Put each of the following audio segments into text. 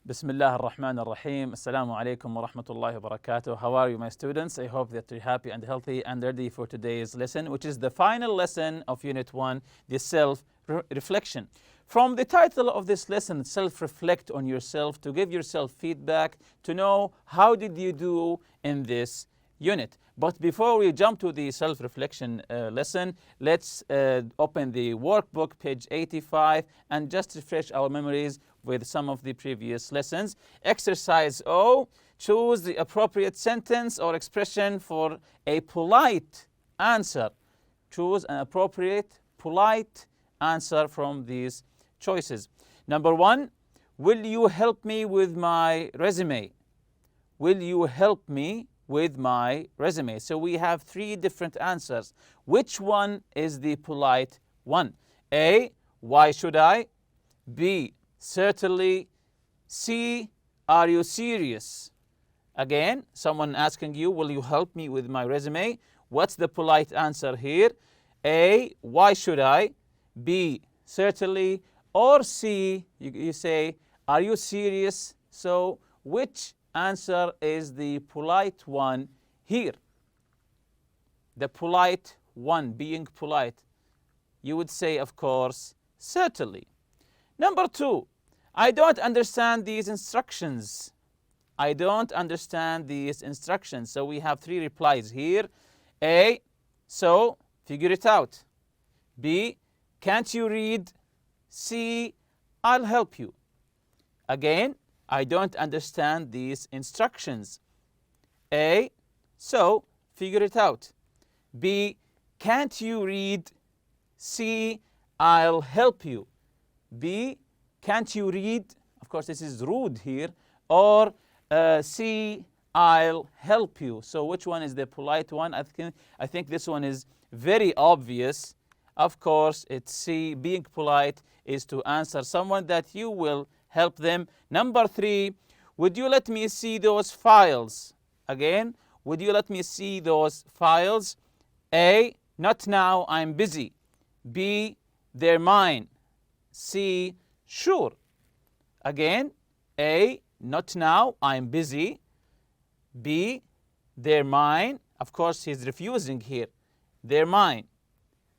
Bismillah ar-Rahman ar-Rahim. Assalamu alaikum wa rahmatullahi wa barakatuh. How are you, my students? I hope that you're happy and healthy and ready for today's lesson, which is the final lesson of Unit 1, the self-reflection. From the title of this lesson, self-reflect on yourself, to give yourself feedback, to know how did you do in this unit. But before we jump to the self-reflection lesson, let's open the workbook, page 85, and just refresh our memories with some of the previous lessons. Exercise O, choose the appropriate sentence or expression for a polite answer. Choose an appropriate, polite answer from these choices. Number 1, will you help me with my resume? Will you help me with my resume? So we have 3 different answers. Which one is the polite one? A, why should I? B, certainly. C, are you serious? Again, someone asking you, will you help me with my resume? What's the polite answer here? A, why should I? B, certainly. Or C, you say, are you serious? So which answer is the polite one here? The polite one, being polite. You would say, of course, certainly. Number 2, I don't understand these instructions. I don't understand these instructions. So we have 3 replies here. A, so figure it out. B, can't you read? C, I'll help you. Again, I don't understand these instructions. A, so figure it out. B, can't you read? C, I'll help you. B, can't you read? Of course, this is rude here. Or C, I'll help you. So which one is the polite one? I think this one is very obvious. Of course, it's C. Being polite is to answer someone that you will help them. Number 3, would you let me see those files? Again, would you let me see those files? A, not now, I'm busy. B, they're mine. C, sure. Again, A, not now, I'm busy. B, they're mine. Of course, he's refusing here. They're mine.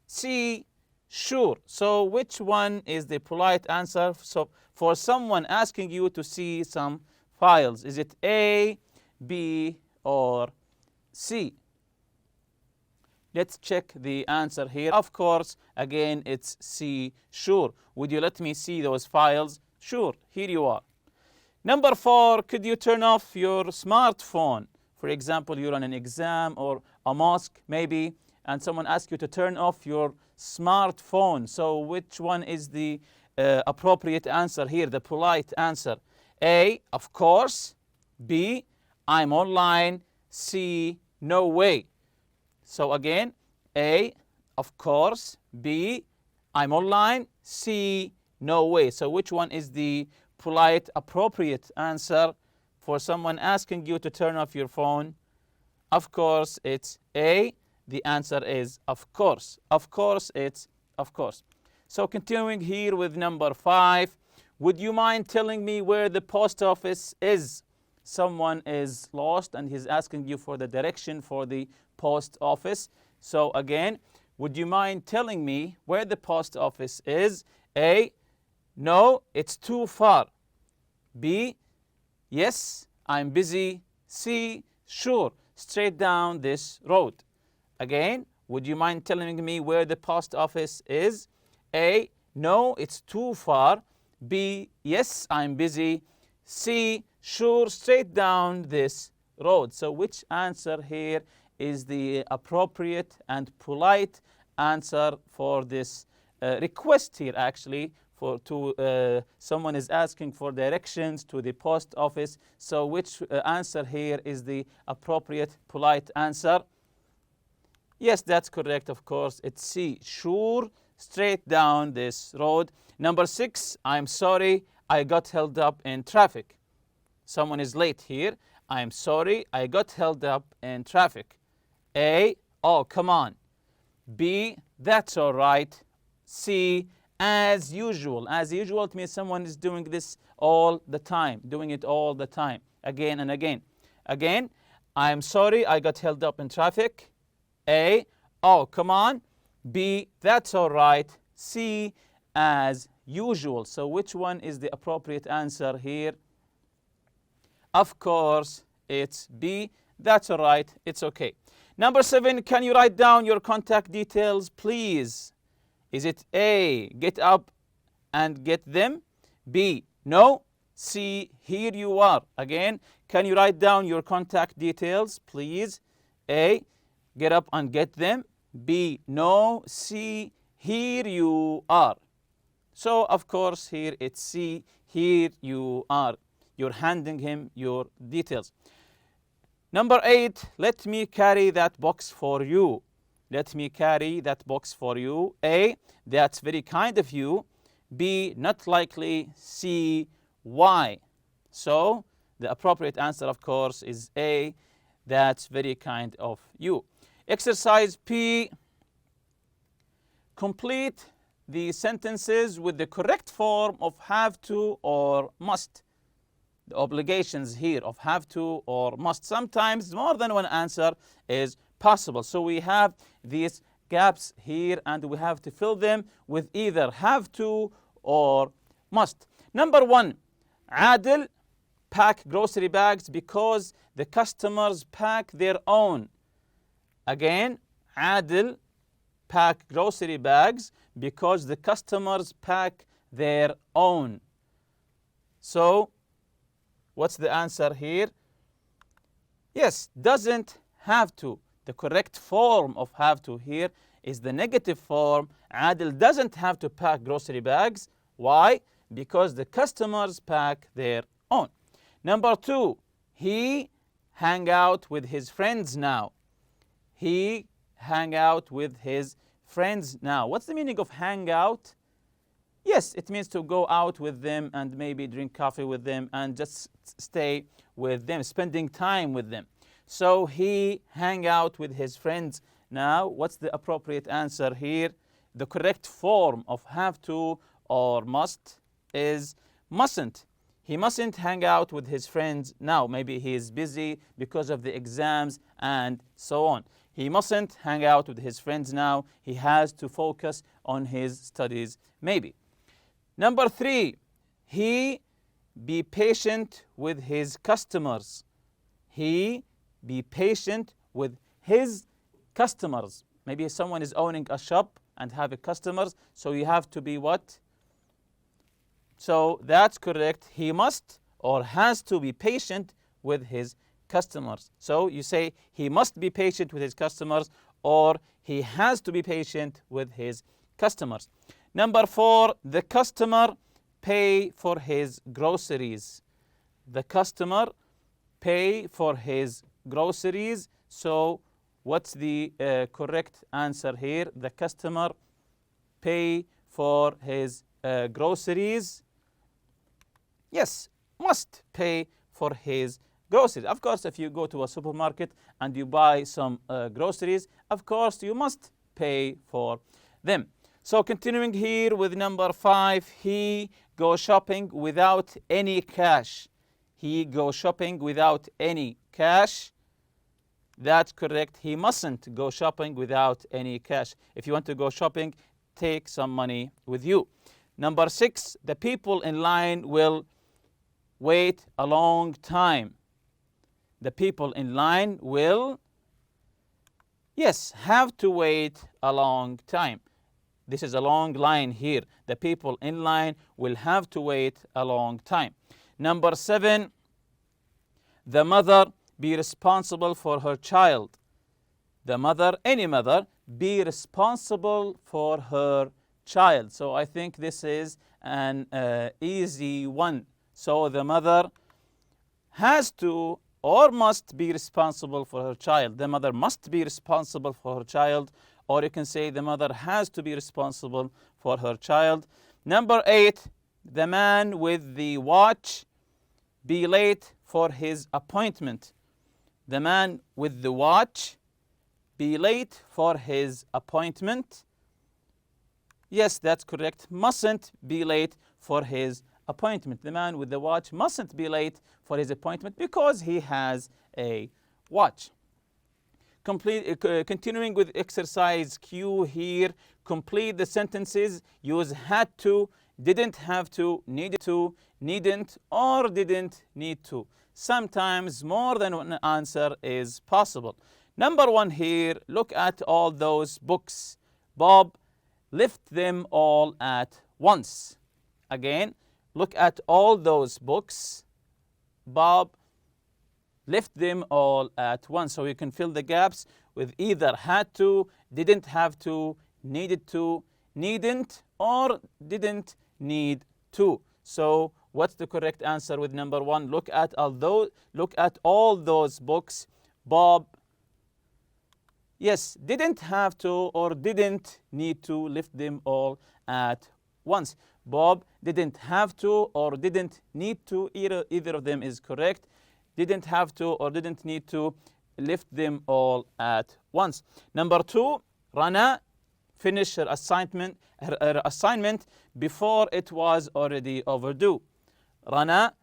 C, sure. So which one is the polite answer? So for someone asking you to see some files, is it A, B, or C? Let's check the answer here. Of course, again, it's C, sure. Would you let me see those files? Sure, here you are. Number 4, could you turn off your smartphone? For example, you're on an exam or a mosque maybe, and someone asks you to turn off your smartphone. So which one is the appropriate answer here, the polite answer? A, of course. B, I'm online. C, no way. So again, A, of course. B, I'm online. C, no way. So which one is the polite, appropriate answer for someone asking you to turn off your phone? Of course, it's A. The answer is of course. Of course, it's of course. So continuing here with number 5, would you mind telling me where the post office is? Someone is lost and he's asking you for the direction for the post office. So again, would you mind telling me where the post office is? A, no, it's too far. B, yes, I'm busy. C, sure, straight down this road. Again, would you mind telling me where the post office is? A, no, it's too far. B, yes, I'm busy. C, sure, straight down this road. So which answer here is the appropriate and polite answer for this request here actually? Someone is asking for directions to the post office. So which answer here is the appropriate, polite answer? Yes, that's correct, of course. It's C, sure, straight down this road. Number 6, I'm sorry, I got held up in traffic. Someone is late here. I'm sorry, I got held up in traffic. A, oh, come on. B, that's all right. C, as usual. As usual, it means someone is doing this all the time, doing it all the time, again and again. Again, I'm sorry I got held up in traffic. A, oh, come on. B, that's all right. C, as usual. So which one is the appropriate answer here? Of course, it's B. That's all right. It's okay. Number 7, can you write down your contact details, please? Is it A, get up and get them? B, no. C, here you are. Again, can you write down your contact details, please? A, get up and get them. B, no. C, here you are. So, of course, here it's C, here you are. You're handing him your details. Number 8, let me carry that box for you. Let me carry that box for you. A, that's very kind of you. B, not likely. C, why? So, the appropriate answer, of course, is A, that's very kind of you. Exercise P, complete the sentences with the correct form of have to or must. The obligations here of have to or must. Sometimes more than one answer is possible. So we have these gaps here and we have to fill them with either have to or must. Number 1, Adil pack grocery bags because the customers pack their own. Again, Adil pack grocery bags because the customers pack their own. So, what's the answer here? Yes, doesn't have to. The correct form of have to here is the negative form. Adil doesn't have to pack grocery bags. Why? Because the customers pack their own. Number 2, he hang out with his friends now. He hang out with his friends now. What's the meaning of hang out? Yes, it means to go out with them and maybe drink coffee with them and just stay with them, spending time with them. So he hang out with his friends now. What's the appropriate answer here? The correct form of have to or must is mustn't. He mustn't hang out with his friends now. Maybe he is busy because of the exams and so on. He mustn't hang out with his friends now. He has to focus on his studies maybe. Number 3, he be patient with his customers. He be patient with his customers. Maybe someone is owning a shop and have customers, so you have to be what? So that's correct. He must or has to be patient with his customers. So you say he must be patient with his customers or he has to be patient with his customers. Number 4, the customer pay for his groceries. The customer pay for his groceries. So what's the correct answer here? The customer pay for his groceries. Yes, must pay for his groceries. Of course, if you go to a supermarket and you buy some groceries, of course you must pay for them. So continuing here with number 5, he go shopping without any cash. He go shopping without any cash. That's correct. He mustn't go shopping without any cash. If you want to go shopping, take some money with you. Number 6, the people in line will wait a long time. The people in line will, yes, have to wait a long time. This is a long line here. The people in line will have to wait a long time. Number 7, the mother be responsible for her child. The mother, any mother, be responsible for her child. So I think this is an easy one. So the mother has to or must be responsible for her child. The mother must be responsible for her child, or you can say the mother has to be responsible for her child. Number 8, the man with the watch be late for his appointment. The man with the watch be late for his appointment. Yes, that's correct. Mustn't be late for his appointment. The man with the watch mustn't be late for his appointment because he has a watch. Continuing with exercise Q here, complete the sentences. Use had to, didn't have to, needed to, needn't, or didn't need to. Sometimes more than one answer is possible. Number 1 here, look at all those books. Bob left them all at once. Again, look at all those books. Bob left them all at once. So you can fill the gaps with either had to, didn't have to, needed to, needn't, or didn't need to. So what's the correct answer with number 1? Look at all those books. Bob, yes, didn't have to or didn't need to lift them all at once. Bob didn't have to or didn't need to. Either of them is correct. Didn't have to or didn't need to lift them all at once. Number 2, Rana finished her assignment before it was already overdue. Rana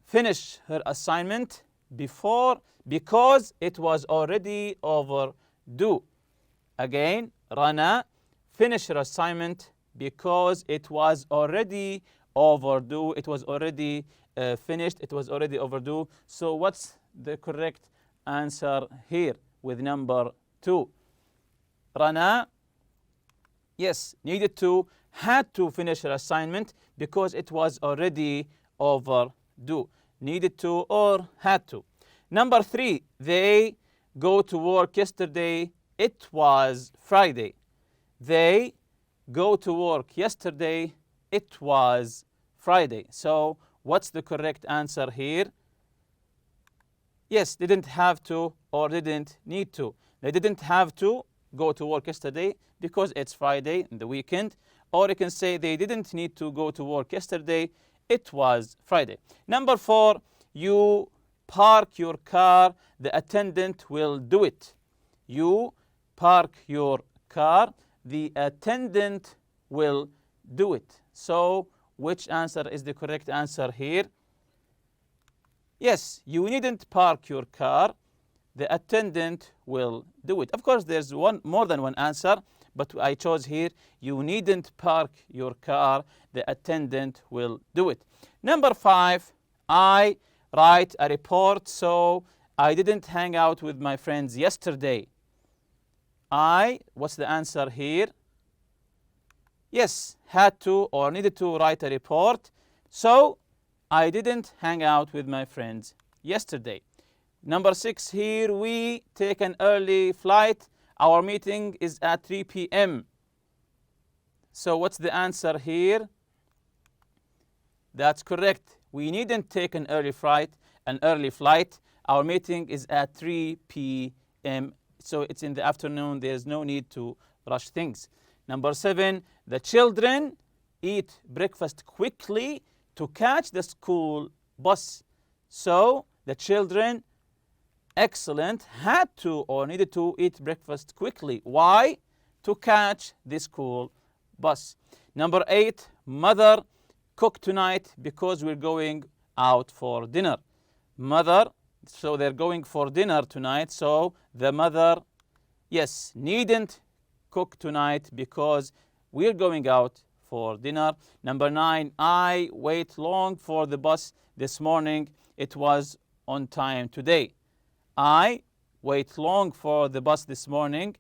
finished her assignment because it was already overdue. Again, Rana finished her assignment because it was already overdue. It was already finished. It was already overdue. So what's the correct answer here with number 2? Rana, yes, needed to, had to finish her assignment because it was already overdue. Needed to or had to. Number 3, they go to work yesterday. It was Friday. They go to work yesterday. It was Friday. So what's the correct answer here? Yes, didn't have to or didn't need to. They didn't have to go to work yesterday because it's Friday in the weekend. Or you can say they didn't need to go to work yesterday. It was Friday. Number 4, you park your car. The attendant will do it. You park your car. The attendant will do it. So which answer is the correct answer here? Yes, you needn't park your car. The attendant will do it. Of course, there's more than one answer, but I chose here, you needn't park your car. The attendant will do it. Number 5, I write a report, so I didn't hang out with my friends yesterday. What's the answer here? Yes, had to or needed to write a report. So I didn't hang out with my friends yesterday. Number 6 here, we take an early flight. Our meeting is at 3 p.m. So what's the answer here? That's correct. We needn't take an early flight. Our meeting is at 3 p.m. So it's in the afternoon. There's no need to rush things. Number 7, the children eat breakfast quickly to catch the school bus. So the children, excellent, had to or needed to eat breakfast quickly. Why? To catch the school bus. Number 8, mother, cook tonight because we're going out for dinner. Mother, so they're going for dinner tonight. So the mother, yes, needn't cook tonight because we're going out for dinner. Number 9, I wait long for the bus this morning. It was on time today. I wait long for the bus this morning.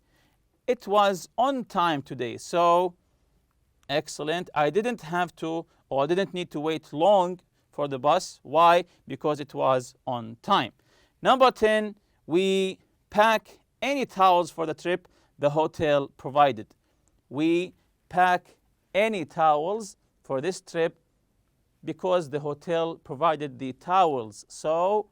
It was on time today. So excellent. I didn't have to or didn't need to wait long for the bus. Why? Because it was on time. Number 10, we pack any towels for the trip the hotel provided. We pack any towels for this trip because the hotel provided the towels. So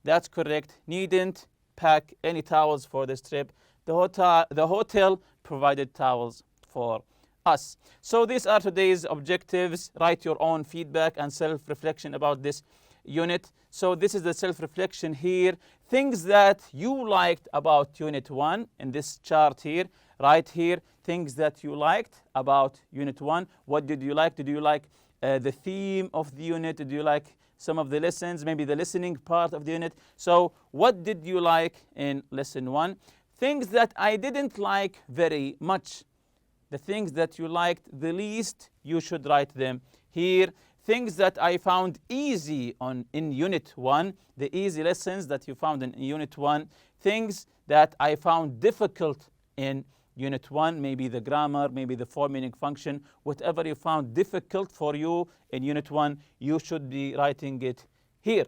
that's correct, needn't pack any towels for this trip. The hotel provided towels for us. So these are today's objectives. Write your own feedback and self-reflection about this unit. So this is the self-reflection here. Things that you liked about Unit 1 in this chart here. Right here, things that you liked about Unit 1. What did you like? Did you like the theme of the unit? Did you like some of the lessons? Maybe the listening part of the unit. So what did you like in Lesson 1? Things that I didn't like very much. The things that you liked the least, you should write them here. Things that I found easy in Unit 1, the easy lessons that you found in Unit 1. Things that I found difficult in Unit 1, maybe the grammar, maybe the form-meaning function. Whatever you found difficult for you in Unit 1, you should be writing it here.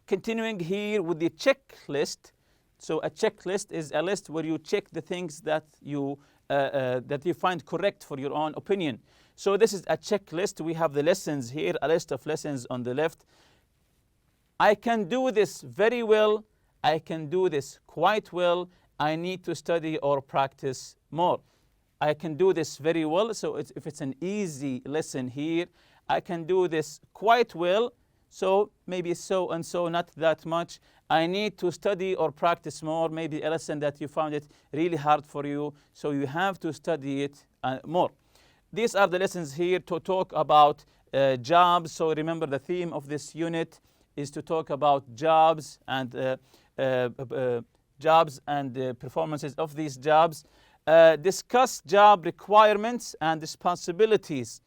Continuing here with the checklist. So a checklist is a list where you check the things that you find correct for your own opinion. So this is a checklist. We have the lessons here, a list of lessons on the left. I can do this very well. I can do this quite well. I need to study or practice more. I can do this very well. So if it's an easy lesson here, I can do this quite well. So maybe so and so, not that much. I need to study or practice more. Maybe a lesson that you found it really hard for you. So you have to study it more. These are the lessons here to talk about jobs. So remember, the theme of this unit is to talk about jobs and performances of these jobs. Discuss job requirements and responsibilities.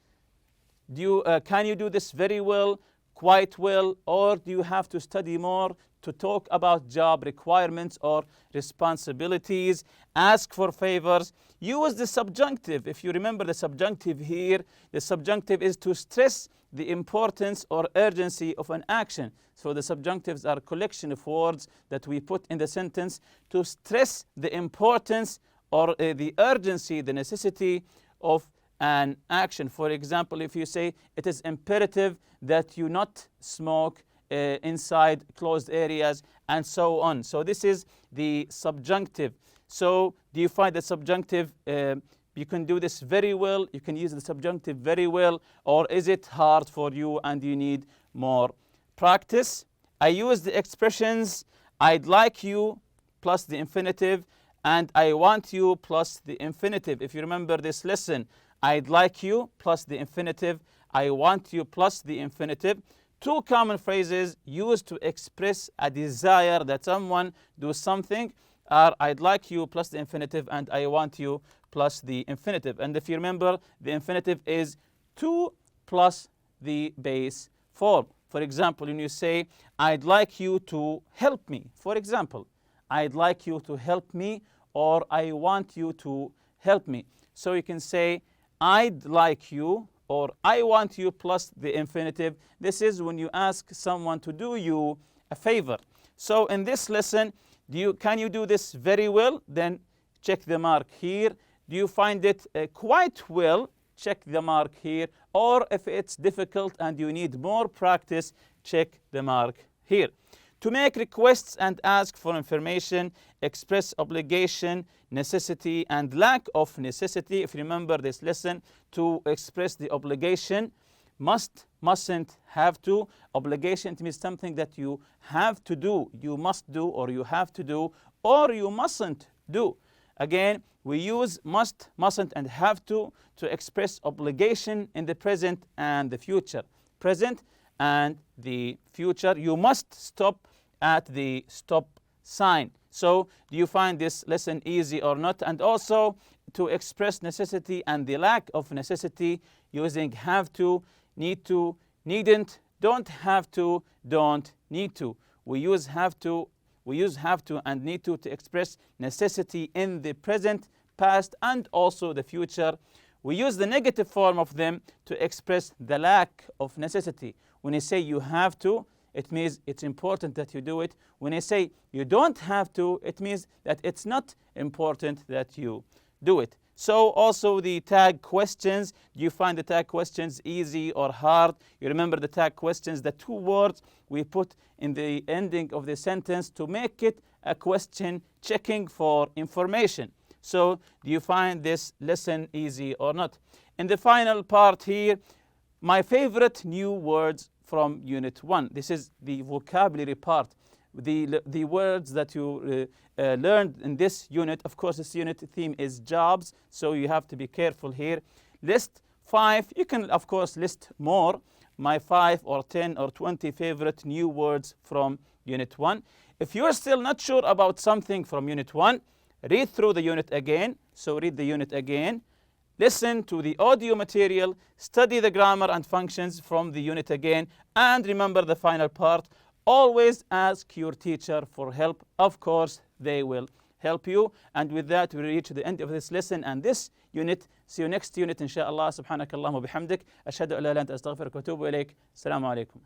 Can you do this very well, quite well, or do you have to study more to talk about job requirements or responsibilities? Ask for favors. Use the subjunctive. If you remember the subjunctive here, the subjunctive is to stress the importance or urgency of an action. So the subjunctives are a collection of words that we put in the sentence to stress the importance or the urgency, the necessity of an action. For example, if you say it is imperative that you not smoke inside closed areas, and so on. So this is the subjunctive. So do you find the subjunctive, you can do this very well, you can use the subjunctive very well, or is it hard for you and you need more practice? I use the expressions I'd like you plus the infinitive and I want you plus the infinitive. If you remember this lesson, I'd like you plus the infinitive, I want you plus the infinitive. Two common phrases used to express a desire that someone do something are I'd like you plus the infinitive and I want you plus the infinitive. And if you remember, the infinitive is to plus the base form. For example, when you say, I'd like you to help me. For example, I'd like you to help me or I want you to help me. So you can say, I'd like you or I want you plus the infinitive. This is when you ask someone to do you a favor. So in this lesson, can you do this very well? Then check the mark here. Do you find it quite well? Check the mark here. Or if it's difficult and you need more practice, check the mark here. To make requests and ask for information, express obligation, necessity, and lack of necessity. If you remember this lesson, to express the obligation, must, mustn't, have to. Obligation means something that you have to do. You must do, or you have to do, or you mustn't do. Again, we use must, mustn't, and have to express obligation in the present and the future. Present and the future. You must stop at the stop sign. So do you find this lesson easy or not? And also to express necessity and the lack of necessity using have to, need to, needn't, don't have to, don't need to. We use have to and need to express necessity in the present, past, and also the future. We use the negative form of them to express the lack of necessity. When you say you have to, it means it's important that you do it. When I say you don't have to, it means that it's not important that you do it. So also the tag questions. Do you find the tag questions easy or hard? You remember the tag questions, the two words we put in the ending of the sentence to make it a question checking for information. So do you find this lesson easy or not? In the final part here, my favorite new words from Unit 1. This is the vocabulary part. The words that you learned in this unit. Of course, this unit theme is jobs, so you have to be careful here. List 5. You can, of course, list more. My 5 or 10 or 20 favorite new words from Unit 1. If you're still not sure about something from Unit 1, read through the unit again. So read the unit again. Listen to the audio material. Study the grammar and functions from the unit again. And remember the final part. Always ask your teacher for help. Of course, they will help you. And with that, we reach the end of this lesson and this unit. See you next unit, inshallah. Subhanakallah wa bihamdik. Ashhadu an la ilaha illa anta astaghfiruka wa atubu ilayk. Assalamu alaikum.